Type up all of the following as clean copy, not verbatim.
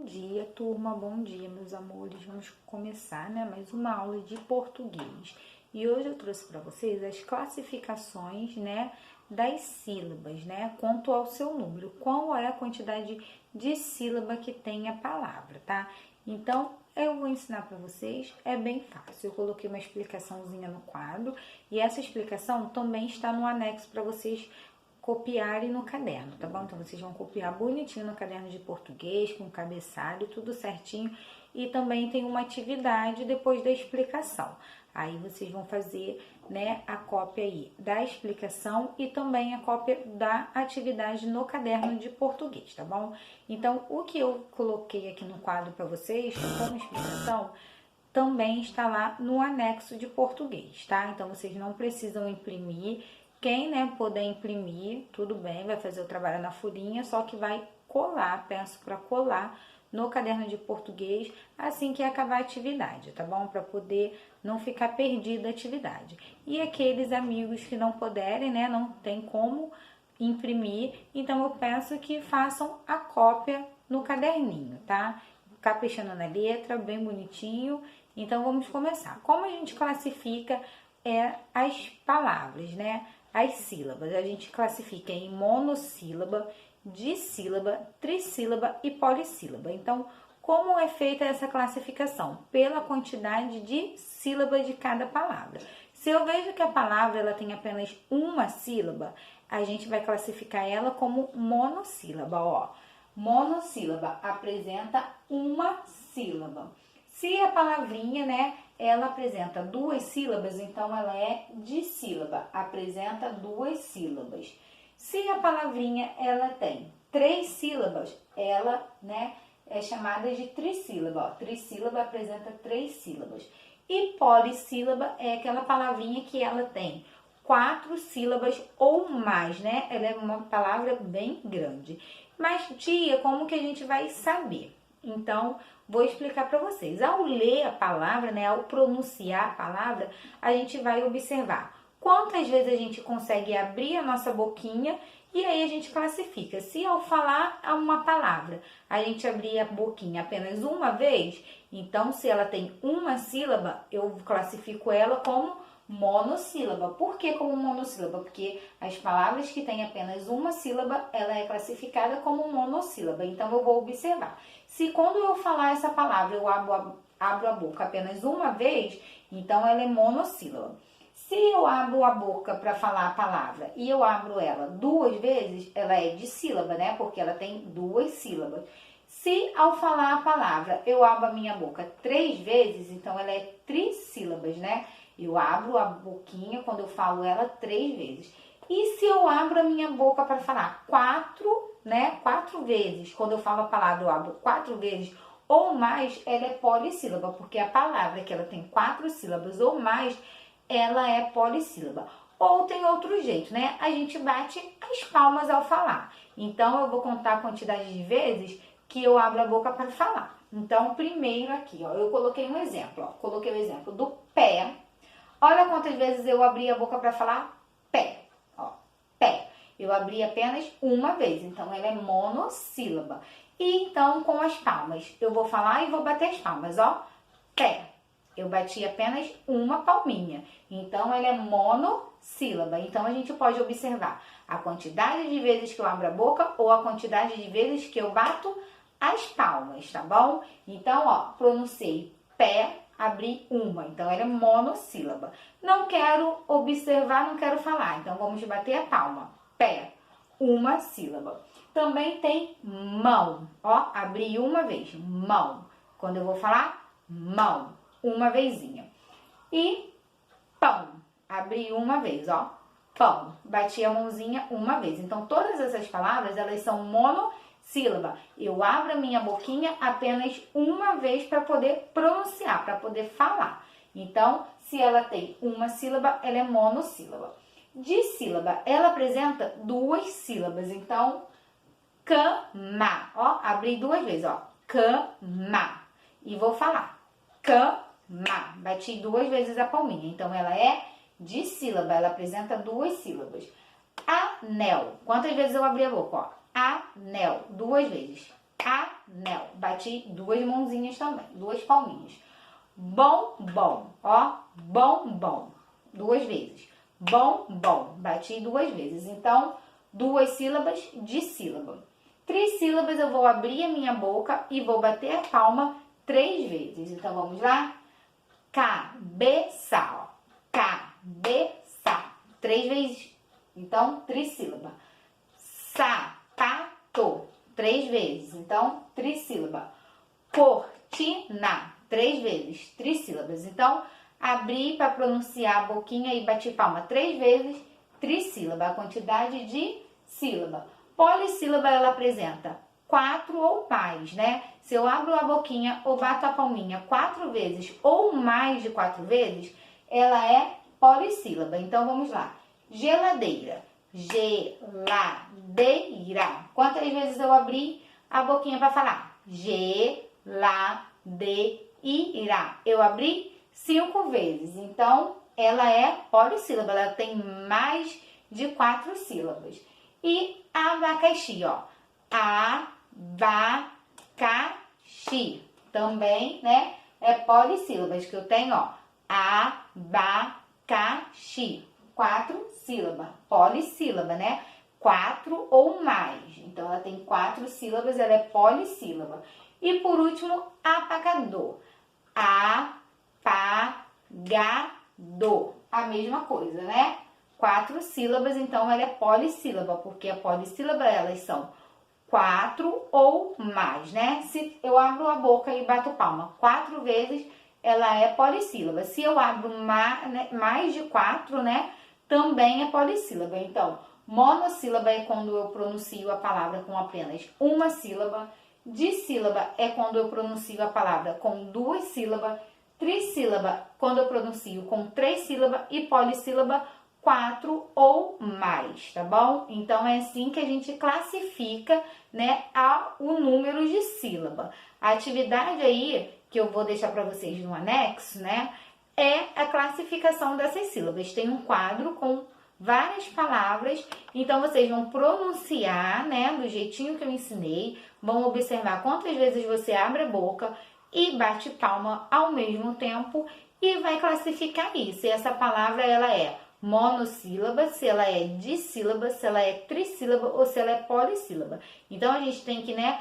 dia, turma, bom dia, meus amores. Vamos começar, mais uma aula de português. E hoje eu trouxe para vocês as classificações, das sílabas, quanto ao seu número, qual é a quantidade de sílaba que tem a palavra, tá? Então, eu vou ensinar para vocês, é bem fácil. Eu coloquei uma explicaçãozinha no quadro e essa explicação também está no anexo para vocês copiarem no caderno, tá bom? Então, vocês vão copiar bonitinho no caderno de português, com cabeçalho, tudo certinho. E também tem uma atividade depois da explicação. Aí, vocês vão fazer, a cópia aí da explicação e também a cópia da atividade no caderno de português, tá bom? Então, o que eu coloquei aqui no quadro para vocês, como explicação, também está lá no anexo de português, tá? Então, vocês não precisam imprimir. Quem, puder imprimir, tudo bem, vai fazer o trabalho na folhinha, só que vai colar, peço para colar no caderno de português assim que acabar a atividade, tá bom? Para poder não ficar perdida a atividade. E aqueles amigos que não puderem, não tem como imprimir, então eu peço que façam a cópia no caderninho, tá? Caprichando na letra, bem bonitinho. Então, vamos começar. Como a gente classifica as palavras, as sílabas? A gente classifica em monossílaba, dissílaba, trissílaba e polissílaba. Então, como é feita essa classificação? Pela quantidade de sílabas de cada palavra. Se eu vejo que a palavra ela tem apenas uma sílaba, a gente vai classificar ela como monossílaba, ó. Monossílaba apresenta uma sílaba. Se a palavrinha, ela apresenta duas sílabas, então ela é dissílaba, apresenta duas sílabas. Se a palavrinha ela tem três sílabas, ela, é chamada de trissílaba. Ó. Trissílaba apresenta três sílabas. E polissílaba é aquela palavrinha que ela tem quatro sílabas ou mais, Ela é uma palavra bem grande. Mas, tia, como que a gente vai saber? Então, vou explicar para vocês. Ao ler a palavra, ao pronunciar a palavra, a gente vai observar quantas vezes a gente consegue abrir a nossa boquinha e aí a gente classifica. Se ao falar uma palavra, a gente abrir a boquinha apenas uma vez, então se ela tem uma sílaba, eu classifico ela como monossílaba. Por que como monossílaba? Porque as palavras que têm apenas uma sílaba, ela é classificada como monossílaba. Então, eu vou observar. Se quando eu falar essa palavra, eu abro a boca apenas uma vez, então ela é monossílaba. Se eu abro a boca para falar a palavra e eu abro ela duas vezes, ela é dissílaba, Porque ela tem duas sílabas. Se ao falar a palavra eu abro a minha boca três vezes, então ela é trissílabas, Eu abro a boquinha quando eu falo ela três vezes. E se eu abro a minha boca para falar quatro vezes, quando eu falo a palavra eu abro quatro vezes ou mais, ela é polissílaba, porque a palavra que ela tem quatro sílabas ou mais, ela é polissílaba. Ou tem outro jeito, A gente bate as palmas ao falar. Então, eu vou contar a quantidade de vezes que eu abro a boca para falar. Então, primeiro aqui, ó, eu coloquei um exemplo, ó. Coloquei o exemplo do pé. Olha quantas vezes eu abri a boca para falar pé, ó, pé. Eu abri apenas uma vez, então ela é monossílaba. E então, com as palmas, eu vou falar e vou bater as palmas, ó, pé. Eu bati apenas uma palminha, então ela é monossílaba. Então, a gente pode observar a quantidade de vezes que eu abro a boca ou a quantidade de vezes que eu bato as palmas, tá bom? Então, ó, pronunciei pé, abri uma, então ela é monossílaba. Não quero observar, não quero falar, então vamos bater a palma. Pé, uma sílaba. Também tem mão, ó, abri uma vez, mão. Quando eu vou falar, mão, uma vezinha. E pão, abri uma vez, ó, pão. Bati a mãozinha uma vez. Então, todas essas palavras, elas são monossílaba. Eu abro a minha boquinha apenas uma vez para poder pronunciar, para poder falar. Então, se ela tem uma sílaba, ela é monossílaba. Dissílaba, ela apresenta duas sílabas. Então, cama, ó, abri duas vezes, ó, cama. E vou falar, cama. Bati duas vezes a palminha. Então, ela é dissílaba, ela apresenta duas sílabas. Anel, quantas vezes eu abri a boca, ó? Anel, duas vezes. anel. Bati duas mãozinhas também, duas palminhas. Bombom, ó, bombom, duas vezes. Bombom, bati duas vezes. Então, duas sílabas de sílaba. Trissílabas, eu vou abrir a minha boca e vou bater a palma 3 vezes. Então, vamos lá? Cabeça, ó. Cabeça. 3 vezes. Então, trissílaba. Sapato. 3 vezes. Então, trissílaba. Cortina. 3 vezes. Trissílabas. Então, abri para pronunciar a boquinha e bati palma 3 vezes. Trissílaba. A quantidade de sílaba. Polissílaba, ela apresenta 4 ou mais, né? Se eu abro a boquinha ou bato a palminha 4 vezes ou mais de 4 vezes, ela é polissílaba. Então, vamos lá. Geladeira. Geladeira. Quantas vezes eu abri a boquinha para falar? Geladeira. Eu abri 5 vezes. Então, ela é polissílaba. Ela tem mais de 4 sílabas. E abacaxi, ó. Abacaxi. Também, né? É polissílabas que eu tenho, ó. Abacaxi. 4 sílabas. Polissílaba, né? 4 ou mais. Então, ela tem 4 sílabas, ela é polissílaba. E por último, apagador. Apagador. A mesma coisa, né? 4 sílabas, então ela é polissílaba, porque a polissílaba, elas são 4 ou mais, né? Se eu abro a boca e bato palma 4 vezes, ela é polissílaba. Se eu abro mais de 4, né? Também é polissílaba. Então, monossílaba é quando eu pronuncio a palavra com apenas uma sílaba. Dissílaba é quando eu pronuncio a palavra com 2 sílabas. Trissílaba, quando eu pronuncio com 3 sílabas. E polissílaba, 4 ou mais, tá bom? Então, é assim que a gente classifica, né, o número de sílaba. A atividade aí, que eu vou deixar para vocês no anexo, né, é a classificação dessas sílabas. Tem um quadro com várias palavras, então vocês vão pronunciar, né, do jeitinho que eu ensinei, vão observar quantas vezes você abre a boca e bate palma ao mesmo tempo e vai classificar isso. E essa palavra, ela é monossílaba, se ela é dissílaba, se ela é trissílaba ou se ela é polissílaba. Então, a gente tem que, né,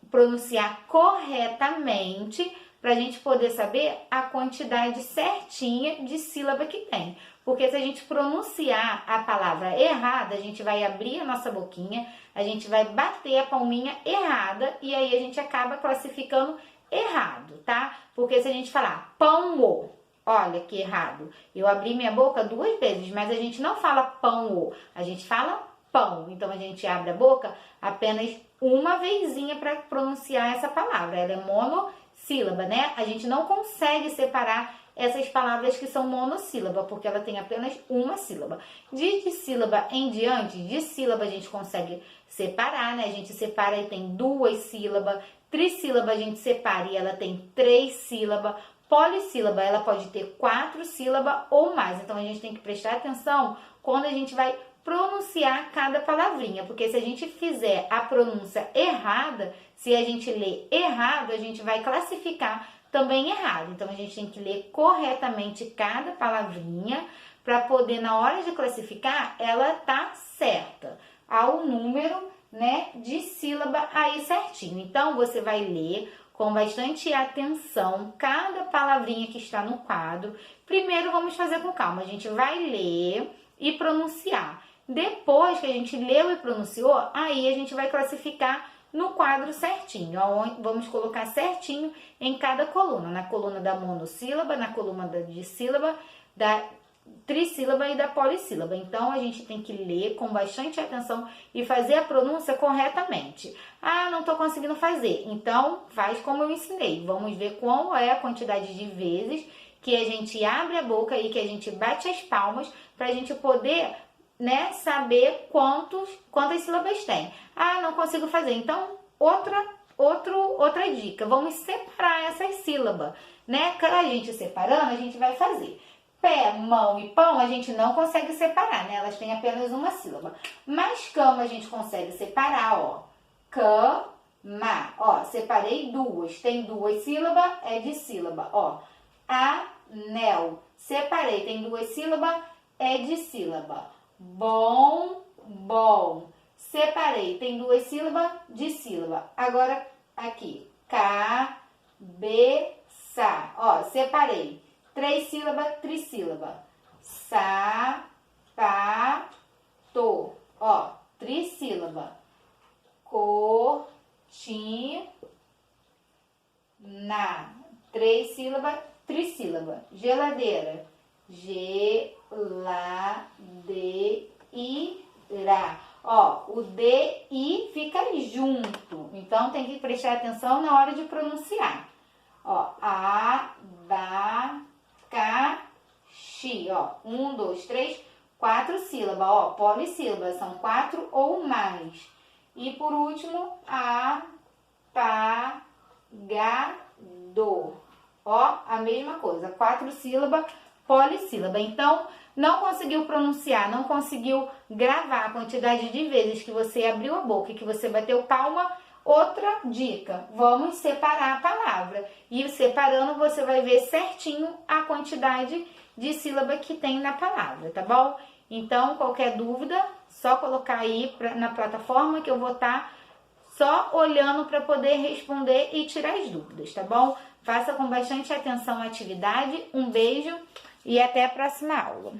pronunciar corretamente para a gente poder saber a quantidade certinha de sílaba que tem. Porque se a gente pronunciar a palavra errada, a gente vai abrir a nossa boquinha, a gente vai bater a palminha errada e aí a gente acaba classificando errado, tá? Porque se a gente falar pão, olha que errado. Eu abri minha boca 2 vezes, mas a gente não fala pão, a gente fala pão. Então, a gente abre a boca apenas uma vezinha para pronunciar essa palavra. Ela é monossílaba, né? A gente não consegue separar essas palavras que são monossílaba, porque ela tem apenas uma sílaba. De sílaba em diante, de sílaba a gente consegue separar, né? A gente separa e tem 2 sílabas. Trissílaba a gente separa e ela tem 3 sílabas. Polissílaba, ela pode ter 4 sílabas ou mais. Então, a gente tem que prestar atenção quando a gente vai pronunciar cada palavrinha. Porque se a gente fizer a pronúncia errada, se a gente ler errado, a gente vai classificar também errado. Então, a gente tem que ler corretamente cada palavrinha para poder, na hora de classificar, ela tá certa. Ao número, né, de sílaba aí certinho. Então, você vai ler com bastante atenção cada palavrinha que está no quadro. Primeiro, vamos fazer com calma. A gente vai ler e pronunciar. Depois que a gente leu e pronunciou, aí a gente vai classificar no quadro certinho. Vamos colocar certinho em cada coluna. Na coluna da monossílaba, na coluna da dissílaba, da trissílaba e da polissílaba. Então, a gente tem que ler com bastante atenção e fazer a pronúncia corretamente. Ah, não estou conseguindo fazer. Então, faz como eu ensinei. Vamos ver qual é a quantidade de vezes que a gente abre a boca e que a gente bate as palmas para a gente poder, né, saber quantas sílabas tem. Ah, não consigo fazer. Então, outra dica. Vamos separar essas sílabas, né? A gente separando, a gente vai fazer. Pé, mão e pão, a gente não consegue separar, né? Elas têm apenas uma sílaba. Mas cama a gente consegue separar, ó. ma. Ó, separei duas. Tem duas sílabas, é de sílaba. Ó, anel. Separei, tem duas sílabas, é de sílaba. Bom, bom. Separei, tem duas sílabas, de sílaba. Agora, aqui, cabeça. Ó, separei. Três sílabas, trissílaba. Sapato. Ó, trissílaba. Cortina. Três sílabas, trissílaba. Geladeira. Geladeira. Ó, o D, I fica junto. Então, tem que prestar atenção na hora de pronunciar. Ó, abacaxi. Ó, 1, 2, 3, 4 sílabas. Ó, polissílabas, são 4 ou mais. E por último, apagado. Ó, a mesma coisa, 4 sílabas, polissílaba. Então, não conseguiu pronunciar, não conseguiu gravar a quantidade de vezes que você abriu a boca e que você bateu palma, outra dica, vamos separar a palavra. E separando, você vai ver certinho a quantidade de sílaba que tem na palavra, tá bom? Então, qualquer dúvida, só colocar aí na plataforma que eu vou estar só olhando para poder responder e tirar as dúvidas, tá bom? Faça com bastante atenção a atividade. Um beijo e até a próxima aula.